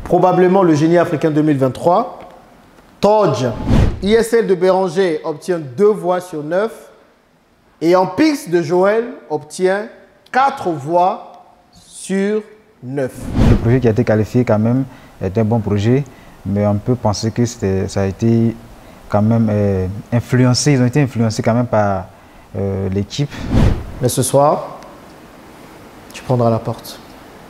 probablement le Génie africain 2023. Todge, ISL de Béranger obtient 2 voix sur 9. Et Ampix de Joël obtient 4 voix sur 9. Le projet qui a été qualifié quand même est un bon projet, mais on peut penser que ça a été quand même influencé, ils ont été influencés quand même par l'équipe. Mais ce soir, tu prendras la porte.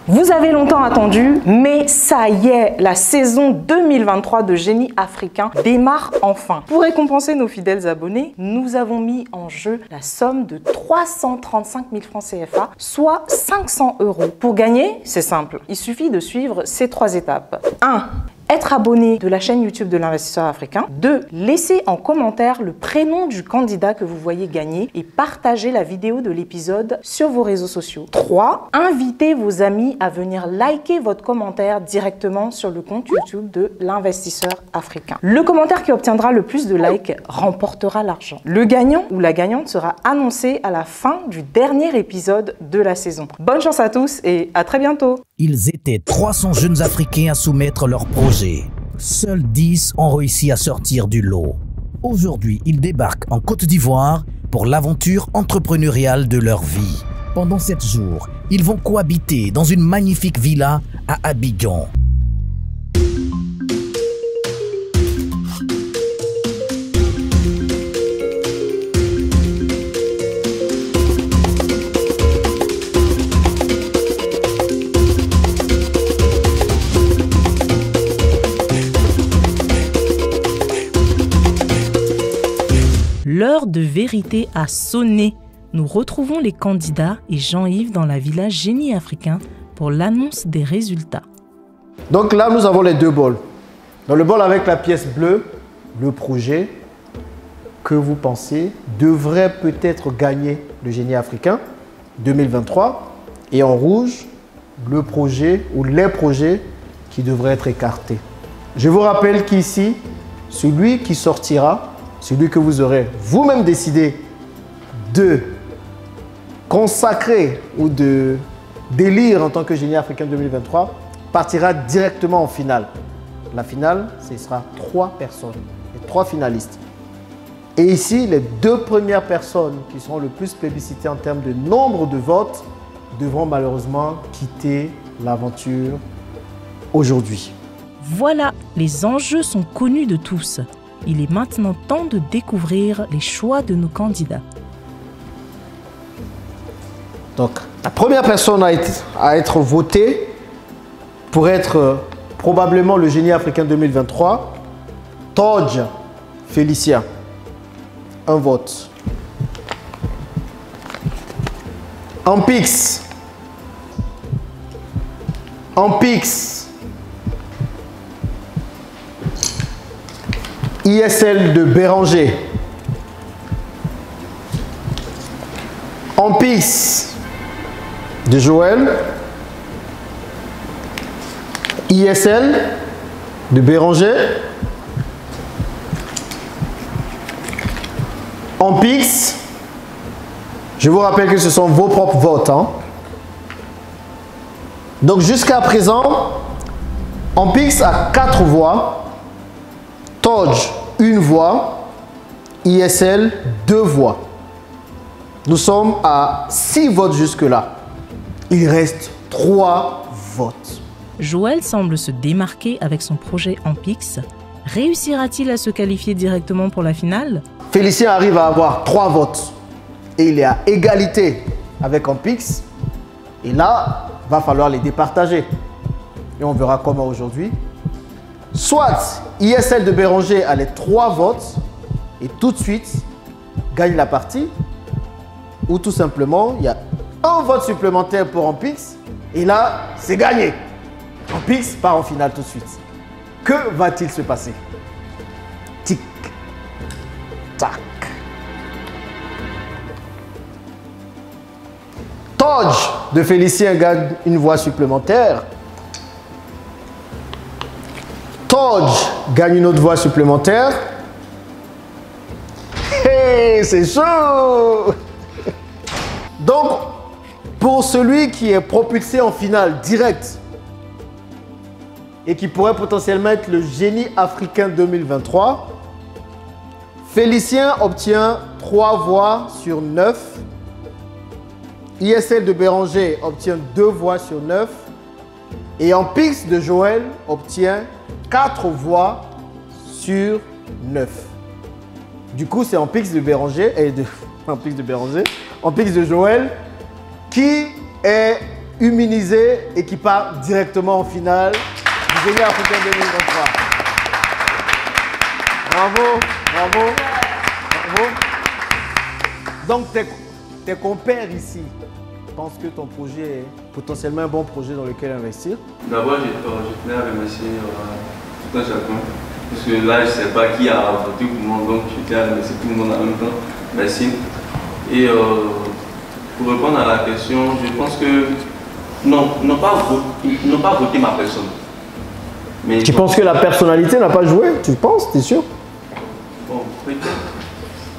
Vous avez longtemps attendu, mais ça y est, la saison 2023 de Génie africain démarre enfin. Pour récompenser nos fidèles abonnés, nous avons mis en jeu la somme de 335 000 francs CFA, soit 500 €. Pour gagner, c'est simple, il suffit de suivre ces 3 étapes. 1. Être abonné de la chaîne YouTube de l'investisseur africain. 2. Laisser en commentaire le prénom du candidat que vous voyez gagner et partager la vidéo de l'épisode sur vos réseaux sociaux. 3. Invitez vos amis à venir liker votre commentaire directement sur le compte YouTube de l'investisseur africain. Le commentaire qui obtiendra le plus de likes remportera l'argent. Le gagnant ou la gagnante sera annoncé à la fin du dernier épisode de la saison. Bonne chance à tous et à très bientôt. Ils étaient 300 jeunes Africains à soumettre leur projet. Seuls 10 ont réussi à sortir du lot. Aujourd'hui, ils débarquent en Côte d'Ivoire pour l'aventure entrepreneuriale de leur vie. Pendant 7 jours, ils vont cohabiter dans une magnifique villa à Abidjan. L'heure de vérité a sonné. Nous retrouvons les candidats et Jean-Yves dans la villa Génie africain pour l'annonce des résultats. Donc là, nous avons les 2 bols. Dans le bol avec la pièce bleue, le projet que vous pensez devrait peut-être gagner le Génie africain 2023. Et en rouge, le projet ou les projets qui devraient être écartés. Je vous rappelle qu'ici, celui qui sortira, celui que vous aurez vous-même décidé de consacrer ou de d'élire en tant que Génie africain 2023, partira directement en finale. La finale, ce sera 3 personnes, les 3 finalistes. Et ici, les 2 premières personnes qui seront le plus plébiscitées en termes de nombre de votes devront malheureusement quitter l'aventure aujourd'hui. Voilà, les enjeux sont connus de tous. Il est maintenant temps de découvrir les choix de nos candidats. Donc, la première personne à être votée pour être probablement le Génie africain 2023, Todge Félicien. 1 vote. Ampix. ISL de Béranger. Ampix de Joël. ISL de Béranger. Ampix. Je vous rappelle que ce sont vos propres votes. Hein. Donc jusqu'à présent, Ampix a 4 voix. Todge, 1 voix. ISL, 2 voix. Nous sommes à 6 votes jusque-là. Il reste 3 votes. Joël semble se démarquer avec son projet Ampix. Réussira-t-il à se qualifier directement pour la finale? Félicien arrive à avoir 3 votes. Et il est à égalité avec Ampix. Et là, va falloir les départager. Et on verra comment aujourd'hui. Soit ISL de Béranger a les 3 votes et tout de suite gagne la partie, ou tout simplement il y a 1 vote supplémentaire pour Ampix et là c'est gagné. Ampix part en finale tout de suite. Que va-t-il se passer? Tic, tac. Todge de Félicien gagne 1 voix supplémentaire. Todge gagne 1 autre voix supplémentaire. Hey, c'est chaud! Donc, pour celui qui est propulsé en finale direct, et qui pourrait potentiellement être le génie africain 2023. Félicien obtient 3 voix sur 9. ISL de Béranger obtient 2 voix sur 9. Et Ampix de Joël obtient 4 voix sur 9. Du coup, c'est Ampix de Béranger Ampix de Joël qui est immunisé et qui part directement en finale du Génie africain 2023. Bravo, bravo, bravo. Donc, tes compères ici pensent que ton projet est potentiellement un bon projet dans lequel investir? D'abord, je tenais à remercier tout un chacun. Parce que là, je ne sais pas qui a voté pour moi, donc je tiens à remercier tout le monde en même temps. Merci. Et pour répondre à la question, je pense que non, ils n'ont pas voté ma personne. Mais tu penses que la personnalité n'a pas joué? Tu penses? Tu es sûr? Bon,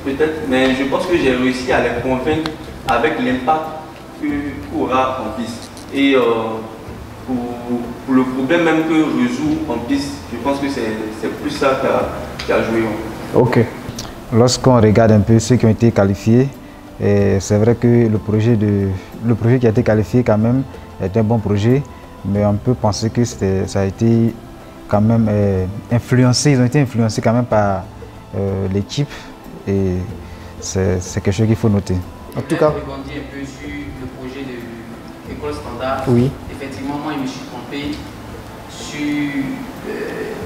peut-être, mais je pense que j'ai réussi à les convaincre avec l'impact qu'aura en piste. Et pour le problème même que résout en piste, je pense que c'est plus ça qui a joué. Ok. Lorsqu'on regarde un peu ceux qui ont été qualifiés, c'est vrai que le projet qui a été qualifié quand même est un bon projet, mais on peut penser que ça a été quand même influencé, ils ont été influencés quand même par l'équipe, et c'est quelque chose qu'il faut noter. En tout cas, je rebondis un peu sur le projet de l'école standard. Oui. Effectivement, moi, je me suis trompé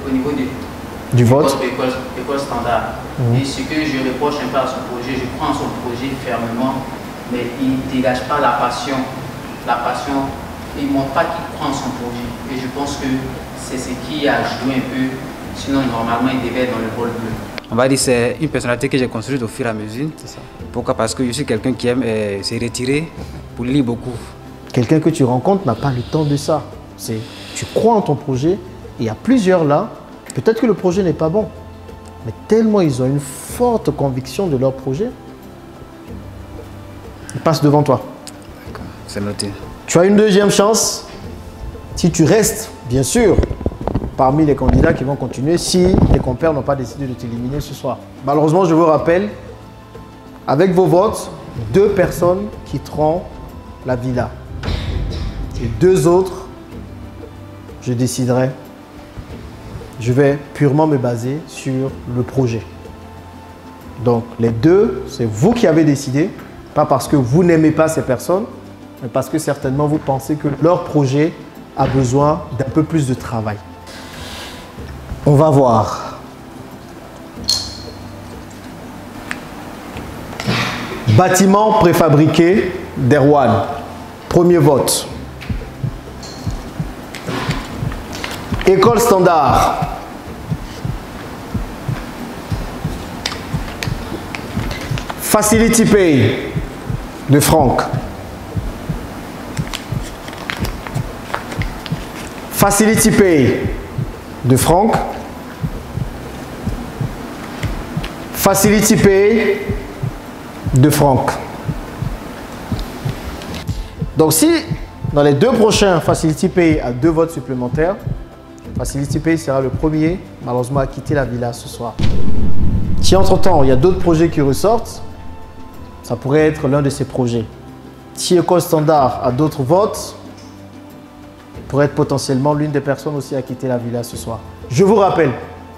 au niveau du vote. École standard. Et ce que je reproche un peu à son projet, je prends son projet fermement, mais il ne dégage pas la passion. La passion, il ne montre pas qu'il prend son projet. Et je pense que c'est ce qui a joué un peu. Sinon, normalement, il devait être dans le rôle bleu. On va dire que c'est une personnalité que j'ai construite au fur et à mesure. Ça. Pourquoi? Parce que je suis quelqu'un qui aime se retirer pour lire beaucoup. Quelqu'un que tu rencontres n'a pas le temps de ça. Tu crois en ton projet, et il y a plusieurs là. Peut-être que le projet n'est pas bon, mais tellement ils ont une forte conviction de leur projet, ils passent devant toi. C'est noté. Tu as une deuxième chance, si tu restes, bien sûr, parmi les candidats qui vont continuer, si tes compères n'ont pas décidé de t'éliminer ce soir. Malheureusement, je vous rappelle, avec vos votes, 2 personnes quitteront la villa. Et 2 autres, je déciderai. Je vais purement me baser sur le projet. Donc, les 2, c'est vous qui avez décidé, pas parce que vous n'aimez pas ces personnes, mais parce que certainement vous pensez que leur projet a besoin d'un peu plus de travail. On va voir. Bâtiment préfabriqué d'Erwan. Premier vote. École standard. Facility Pay de Franck. Facility Pay de Franck. Facility Pay de Franck. Donc si dans les 2 prochains Facility Pay a 2 votes supplémentaires, Facility Pay sera le premier malheureusement à quitter la villa ce soir. Si entre-temps il y a d'autres projets qui ressortent, ça pourrait être l'un de ces projets. Si École Standard a d'autres votes, pourrait être potentiellement l'une des personnes aussi à quitter la villa ce soir. Je vous rappelle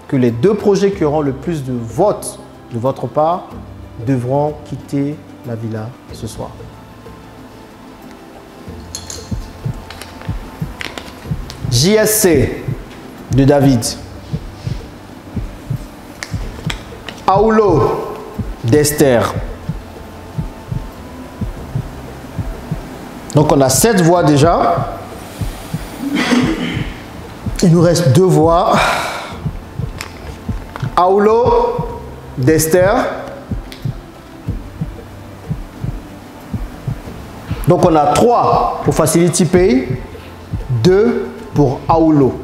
que les 2 projets qui auront le plus de votes de votre part devront quitter la villa ce soir. JSC de David. Aulo d'Esther. Donc on a 7 voix déjà. Il nous reste 2 voix. Aulo d'Esther. Donc on a 3 pour Facility Pay, 2 pour Aulo.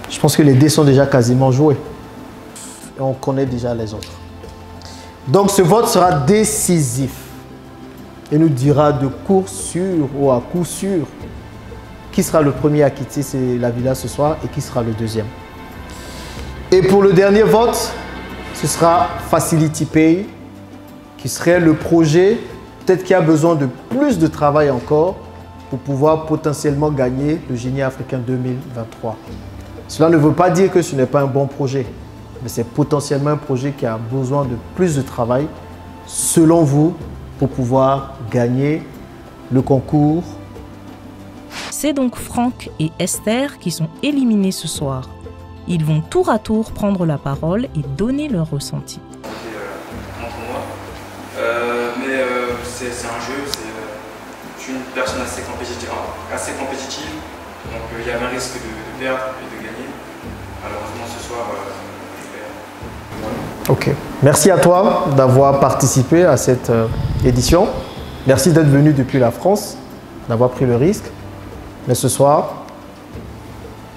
Je pense que les dés sont déjà quasiment joués. Et on connaît déjà les autres. Donc ce vote sera décisif. Et nous dira de cours sûr ou à coup sûr qui sera le premier à quitter la villa ce soir et qui sera le deuxième. Et pour le dernier vote, ce sera Facility Pay, qui serait le projet peut-être qui a besoin de plus de travail encore pour pouvoir potentiellement gagner le Génie africain 2023. Cela ne veut pas dire que ce n'est pas un bon projet, mais c'est potentiellement un projet qui a besoin de plus de travail, selon vous, pour pouvoir gagner le concours. C'est donc Franck et Esther qui sont éliminés ce soir. Ils vont tour à tour prendre la parole et donner leur ressenti. C'est un jeu, je suis une personne assez compétitive, donc il y avait un risque de perdre et de gagner. Malheureusement ce soir, je perds. Ok, merci à toi d'avoir participé à cette édition. Merci d'être venu depuis la France, d'avoir pris le risque. Mais ce soir,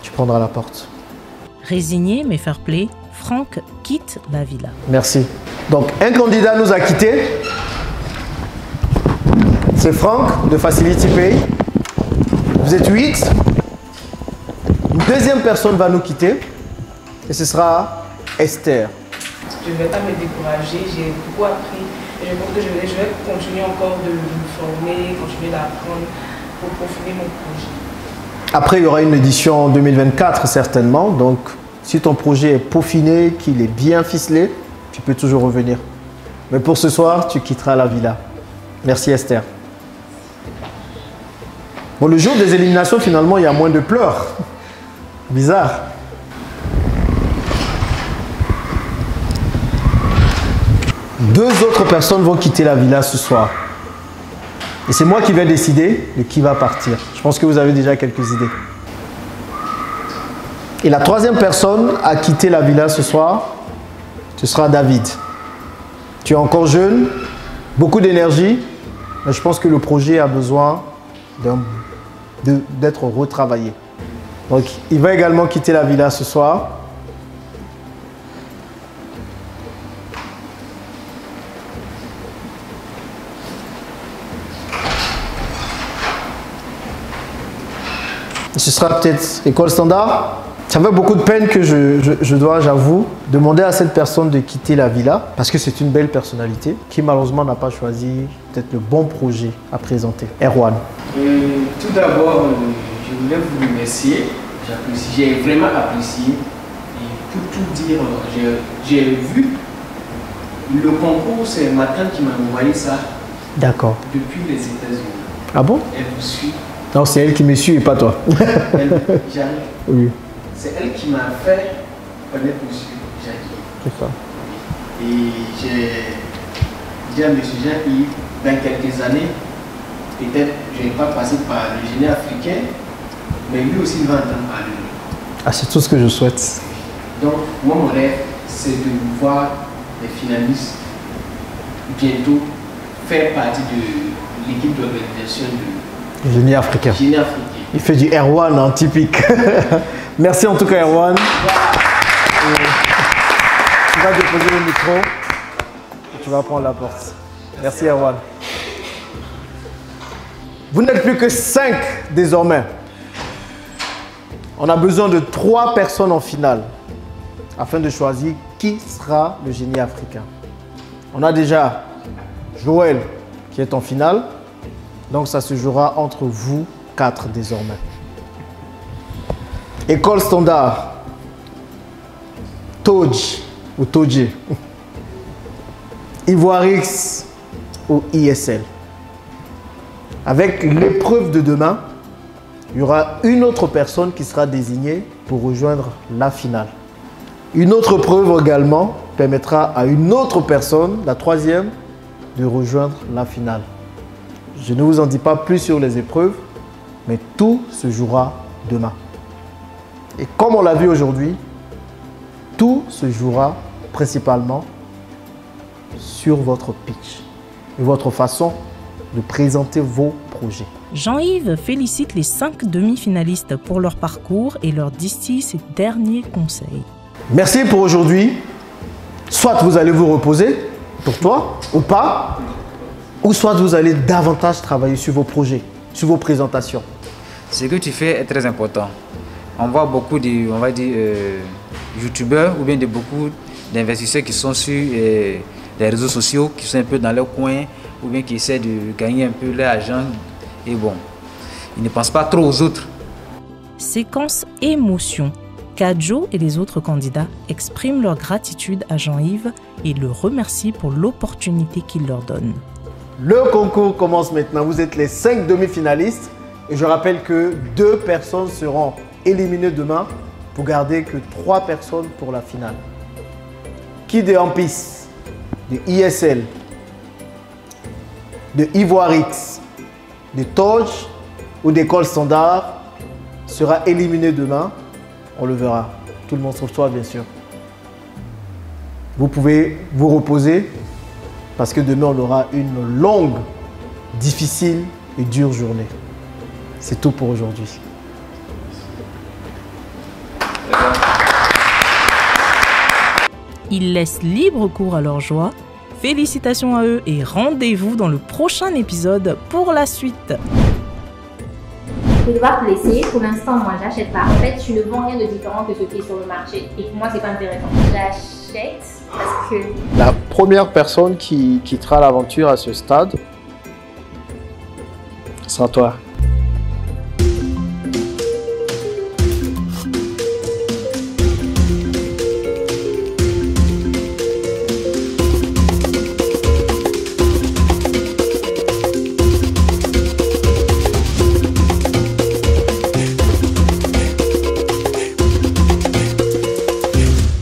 tu prendras la porte. Résigné mais fair play, Franck quitte la villa. Merci. Donc un candidat nous a quittés. C'est Franck de Facility Pay. Vous êtes 8. Une deuxième personne va nous quitter. Et ce sera Esther. Je ne vais pas me décourager. J'ai beaucoup appris. Et je pense que je vais continuer encore de me former, continuer d'apprendre pour peaufiner mon projet. Après, il y aura une édition en 2024 certainement. Donc, si ton projet est peaufiné, qu'il est bien ficelé, tu peux toujours revenir. Mais pour ce soir, tu quitteras la villa. Merci Esther. Bon, le jour des éliminations, finalement, il y a moins de pleurs. Bizarre. Deux autres personnes vont quitter la villa ce soir. Et c'est moi qui vais décider de qui va partir. Je pense que vous avez déjà quelques idées. Et la troisième personne à quitter la villa ce soir, ce sera David. Tu es encore jeune, beaucoup d'énergie, mais je pense que le projet a besoin d'être retravaillé. Donc, il va également quitter la villa ce soir. Ce sera peut-être École Standard. Ça fait beaucoup de peine que je dois, j'avoue, demander à cette personne de quitter la villa parce que c'est une belle personnalité qui malheureusement n'a pas choisi peut-être le bon projet à présenter. Erwan. Tout d'abord, je voulais vous remercier. J'ai vraiment apprécié. Et pour tout dire, j'ai vu le concours, c'est ma tante qui m'a envoyé ça. D'accord. Depuis les États-Unis. Ah bon? Elle vous suit. Non, c'est elle qui me suit et pas toi. J'arrive. Oui. C'est elle qui m'a fait connaître M. Jackie. C'est ça. Et j'ai dit à M. Jackie, dans quelques années, peut-être je n'ai pas passé par le Génie africain, mais lui aussi il va entendre parler de lui. Ah, c'est tout ce que je souhaite. Donc, moi, mon rêve, c'est de voir les finalistes bientôt faire partie de l'équipe d'organisation de Génie africain. Génie africain. Il fait du Erwan en typique. Merci en tout cas Erwan. Tu vas déposer le micro et tu vas prendre la porte. Merci Erwan. Vous n'êtes plus que 5 désormais. On a besoin de 3 personnes en finale afin de choisir qui sera le Génie africain. On a déjà Joël qui est en finale. Donc ça se jouera entre vous 4 désormais. École Standard, Todj ou Todje, Ivoirix ou ISL. Avec l'épreuve de demain, il y aura une autre personne qui sera désignée pour rejoindre la finale. Une autre preuve également permettra à une autre personne, la troisième, de rejoindre la finale. Je ne vous en dis pas plus sur les épreuves, mais tout se jouera demain. Et comme on l'a vu aujourd'hui, tout se jouera principalement sur votre pitch et votre façon de présenter vos projets. Jean-Yves félicite les 5 demi-finalistes pour leur parcours et leur distille ses derniers conseils. Merci pour aujourd'hui. Soit vous allez vous reposer pour toi ou pas, ou soit vous allez davantage travailler sur vos projets, sur vos présentations. Ce que tu fais est très important. On voit beaucoup de, on va dire, youtubeurs ou bien de beaucoup d'investisseurs qui sont sur les réseaux sociaux, qui sont un peu dans leur coin ou bien qui essaient de gagner un peu leur argent. Et bon, ils ne pensent pas trop aux autres. Séquence émotion. Kadjo et les autres candidats expriment leur gratitude à Jean-Yves et le remercient pour l'opportunité qu'il leur donne. Le concours commence maintenant. Vous êtes les 5 demi-finalistes. Et je rappelle que 2 personnes seront éliminées demain pour garder que 3 personnes pour la finale. Qui de Ampis, de ISL, de Ivoirix, de Torch ou d'École Standard sera éliminé demain? On le verra. Tout le monde sauf toi, bien sûr. Vous pouvez vous reposer parce que demain, on aura une longue, difficile et dure journée. C'est tout pour aujourd'hui. Ils laissent libre cours à leur joie. Félicitations à eux et rendez-vous dans le prochain épisode pour la suite. Je dois te laisser. Pour l'instant, moi, j'achète pas. En fait, tu ne vends rien de différent que ce qui est sur le marché. Et pour moi, c'est pas intéressant. J'achète parce que... La première personne qui quittera l'aventure à ce stade sera toi.